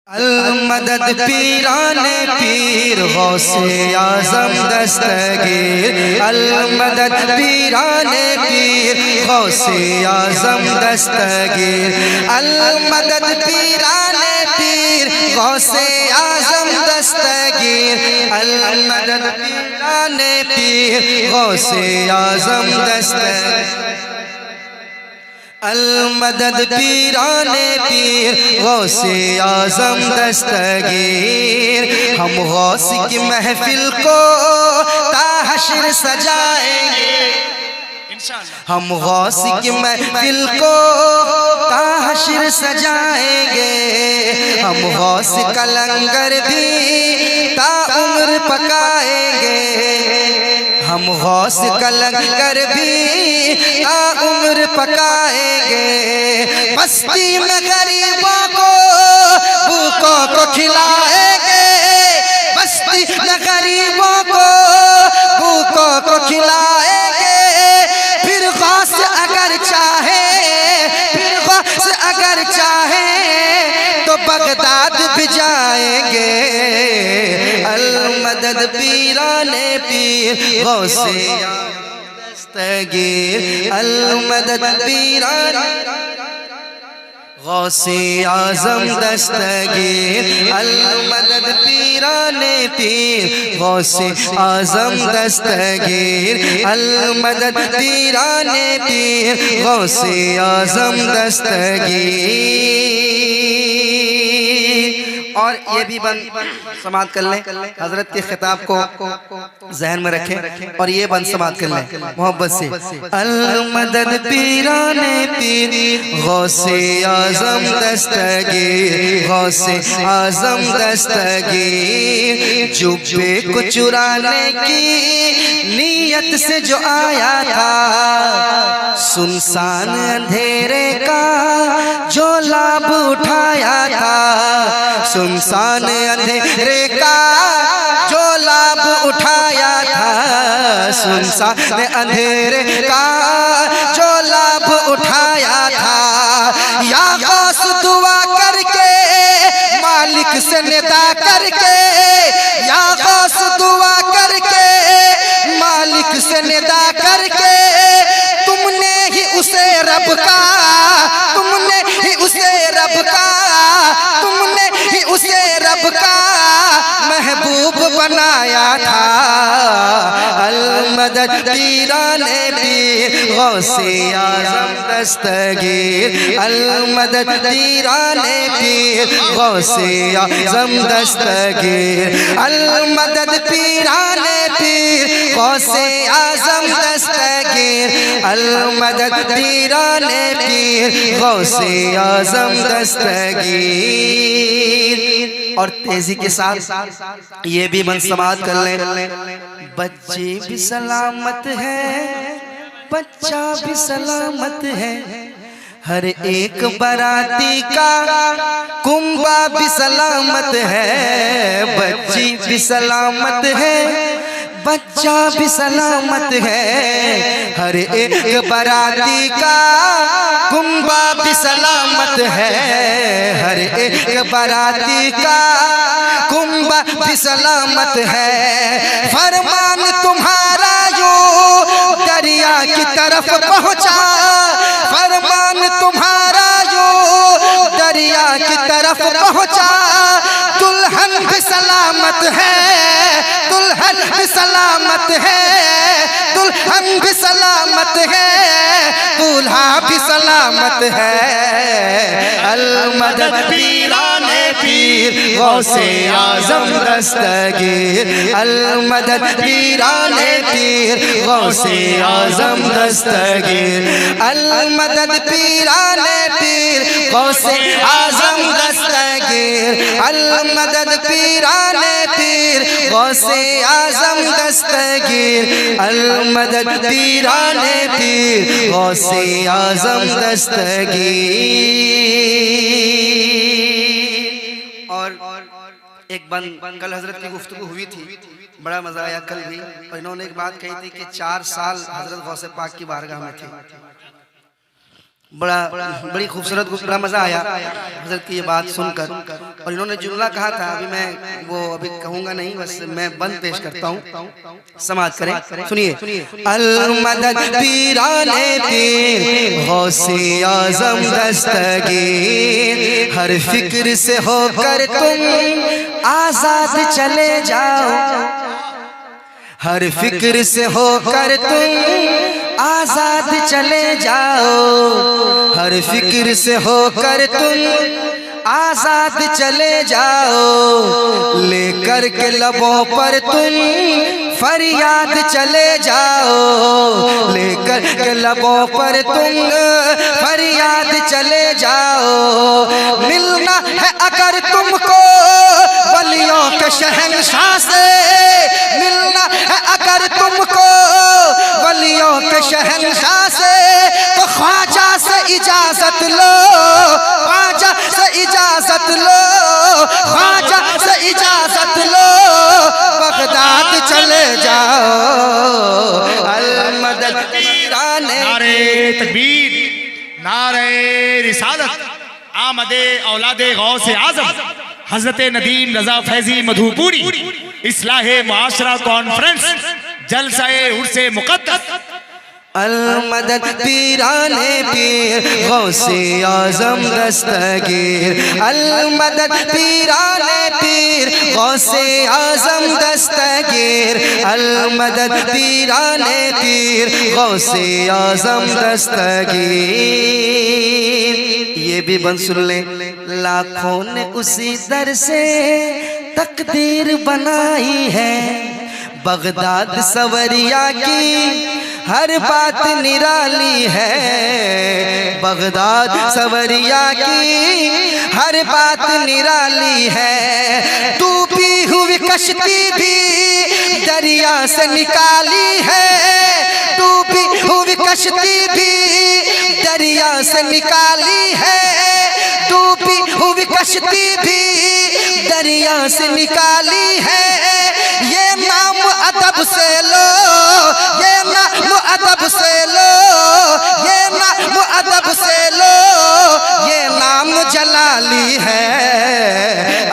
अल-मदद पीराने पीर गौसे आज़म दस्तगीर। अल-मदद पीराने पीर गौसे आज़म दस्तगीर। अल-मदद पीराने पीर गौसे आज़म दस्तगीर। अल-मदद पीराने पीर गौसे आज़म दस्तगीर। अल-मदद पीराने पीर गौसे आज़म दस्तगीर। हम गौस की महफिल को ताहशर सजाएंगे, हम गौस की महफिल को ताहशर सजाएंगे। हम गौस का लंगर भी ताउम्र पकाएंगे, हम गौस का लंगर भी ताउम्र पकाएंगे। बस्ती में गरीबों को भूखों को खिलाएंगे, बस्ती में गरीबों को भूखों को खिलाएंगे। फिर गौस अगर चाहे, फिर गौस अगर चाहे तो बगदाद भी जाएंगे। अल-मदद पीराने पीर गौसे दस्तगीर। अल-मदद पीराने गौसे आज़म दस्तगीर। अल-मदद पीराने पीर गौसे आज़म दस्तगीर। अल-मदद पीराने पीर गौसे आज़म दस्तगीर। और ये भी बंद समात कर लें, हजरत के खिताब को जहन में रखें और ये बंद समात कर लें मोहब्बत से। अल-मदद पीराने पीर गौसे आज़म दस्तगीर। गौसे आज़म दस्तगीर। जुब्बे को चुराने की नीयत से जो आया था, सुनसान अंधेरे का जो लाभ उठाया था, सुनसान अंधेरे का जो लाभ उठाया था, सुनसान अंधेरे का जो लाभ उठाया था। या गौस दुआ करके मालिक से निदा करके, या गौस दुआ करके मालिक से निदा करके, तुमने ही उसे रब का, तुमने ही उसे रब का, तुमने ही उसे रब का महबूब बनाया था। अल-मदद पीराने पीर गौसे आज़म दस्तगीर। अल-मदद पीराने पीर गौसे आज़म दस्तगीर। अल-मदद पीराने पीर गौसे आज़म दस्तगीर। अल-मदद पीराने पीर गौसे आज़म दस्तगीर। और तेजी के साथ ये भी मन समात कर लें। बच्चे भी सलामत है, बच्चा भी सलामत है, हर एक बराती का कुंबा भी सलामत है। बच्ची भी सलामत है, बच्चा भी सलामत है, हर एक बराती का कुंबा भी सलामत है, हर एक बराती का कुंबा भी सलामत है। फरमान तुम्हारा यो दरिया की तरफ पहुंचा, फरमान तुम्हारा यो दरिया की तरफ पहुंचा। दुल्हन भी सलामत है, दुल्हन भी सलामत है, दुल्हन भी सलामत है, दूल्हा भी सलामत है। अल-मदद पीराने पीर गौसे आज़म दस्तगीर। अल-मदद पीराने पीर गौसे आज़म दस्तगीर। अल-मदद पीराने पीर गौसे आज़म दस्तगीर। अल-मदद पीराने पीर गौसे आज़म दस्तगीर। अल-मदद पीराने पीर गौसे आज़म दस्तगीर। और एक बंद कल हजरत की गुफ्तगू हुई थी, बड़ा मजा आया कल भी। और इन्होंने एक बात कही थी कि 4 साल हजरत गौसे पाक की बारगाह में थे। बड़ी खूबसूरत बड़ा मज़ा आया हज़रत की ये बात सुनकर। और इन्होंने जुमला कहा था, अभी मैं वो अभी कहूँगा नहीं, बस मैं बंद पेश करता हूँ, समाज करें, सुनिए। अल मदद पीराने पीर गौसे आज़म दस्तगीर, हर फिक्र से होकर तुम आज़ाद चले जाओ, हर फिक्र से होकर तुम आजाद चले जाओ, हर फिक्र से होकर तुम आजाद चले जाओ, लेकर के लबों पर तुम फरियाद चले जाओ, लेकर के लबों पर तुम फरियाद चले जाओ। मिलना है अगर तुमको वलियों के शहंशाह से, मिलना है अगर तुमको वलियों के शहंशाह से, तो ख्वाजा से इजाजत लो, ख्वाजा से इजाजत लो, ख्वाजा से इजाजत लो, बगदाद चले जाओ। अल मदद पीराने नारे तकबीर, नारे रिसालत, आमदे औलादे गौसे आज़म हजरत नदीम रजा फैजी मधुपुरी इस्लाहे मुआशरा कॉन्फ्रेंस जलसाए उर्से मुक़द्दस। अल मदद पीराने पीर गौसे आज़म दस्तगीर, अल मदद पीराने पीर गौसे आज़म दस्तगीर, अल मदद पीराने पीर गौसे आज़म दस्तगीर। ये भी बंद सुन ले। लाखों ने उसी दर से तकदीर बनाई है, बगदाद सवरिया की हर बात निराली है, बगदाद सवरिया की हर बात निराली है। डूबी हुई कश्ती भी दरिया से निकाली है, डूबी हुई कश्ती भी दरिया से निकाली है, डूबी हुई कश्ती भी दरिया से निकाली है। ये नाम अदब से लो, ये नाम अदब से लो, ये नाम अदब से लो, ये नाम जलाली है।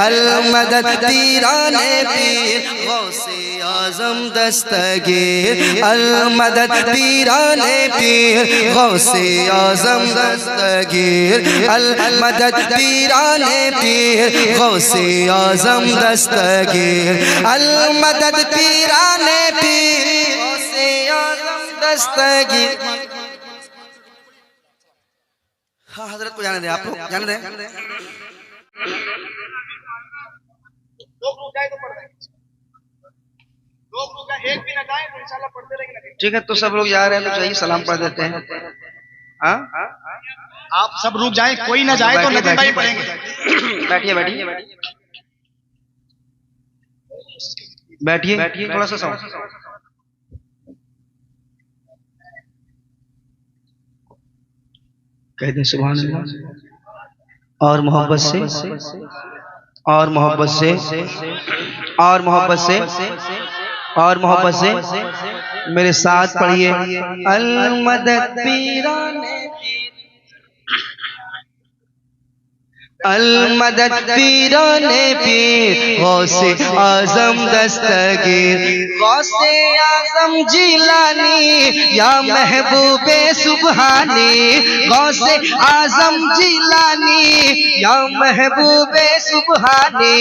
अल मदद पीराने पीर गौसे आज़म दस्तगीर, अल मदद पीराने पीर गौसे आज़म दस्तगीर, अल मदद पीराने पीर गौसे आज़म दस्तगीर, अल मदद पीराने पीर गौसे आज़म दस्तगीर। हाँ हजरत को जाने दें, आप लोग जाने दें। लोग रुक जाए तो पढ़ देंगे, लोग रुक जाए, एक भी ना जाए तो इंशाल्लाह पढ़ते रहेंगे। ठीक है, तो सब लोग जा रहे हैं तो चाहिए सलाम पढ़ देते हैं। हाँ आप सब रुक जाए, कोई ना जाए तो नदीम भाई पढ़ेंगे। बैठिए बैठिए बैठिए बैठिए, थोड़ा सा साउंड। कहते हैं सुभान अल्लाह, और मोहब्बत से, और मोहब्बत से, और मोहब्बत से, और मोहब्बत से मेरे साथ पढ़िए। अल मदद पीराने अल मदद पीराने पीर गौसे आज़म दस्तगीर, गौसे आज़म जिलानी या महबूबे सुबहानी, गौसे आज़म जिलानी या महबूबे सुबहानी,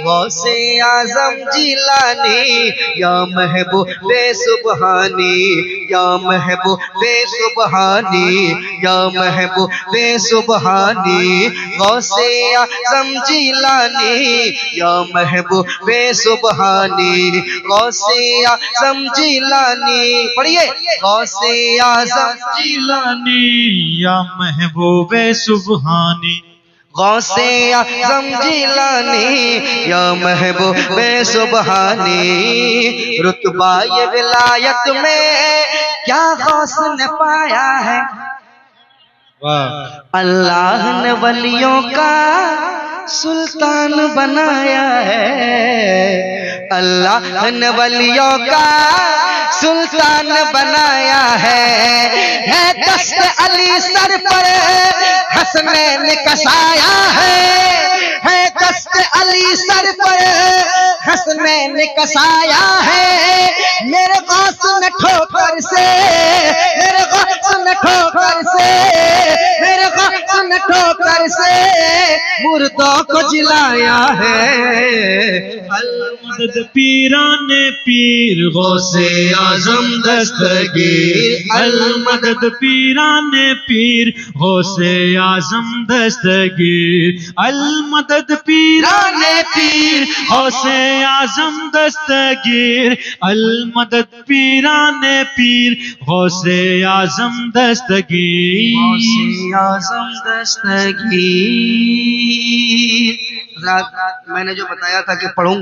गौसे आज़म जिलानी या महबूबे सुबहानी, या महबूबे सुबहानी, या महबूबे सुबहानी, गौसे आज़म जिलानी या महबूबे सुबहानी, गौसे आज़म जिलानी, पढ़िए। गौसे आज़म जिलानी या महबूबे सुबहानी, गौसे आज़म जिलानी या महबूबे सुबहानी। रुतबा ये विलायत में क्या गौस ने पाया है, अल्लाह ने वलियों का सुल्तान बनाया है, अल्लाह ने वलियों का सुल्तान बनाया है दस्त अली सर पर हसनैन कसाया है दस्त अली सर पर हसनैन कसाया है। मेरे गौस ने ठोकर से, मेरे गौस ने ठोकर से, मेरे गौस ने ठोकर से मुर्दों को जिलाया है। मदद पीराने पीर गौसे आजम दस्तगीर, अल मदद पीराने पीर गौसे आजम दस्तगीर, अल मदद पीराने पीर गौसे आजम दस्तगीर, अल मदद पीराने पीर गौसे आजम दस्तगीर, गौसे आजम दस्तगीर। मैंने जो बताया था कि पढ़ूंगा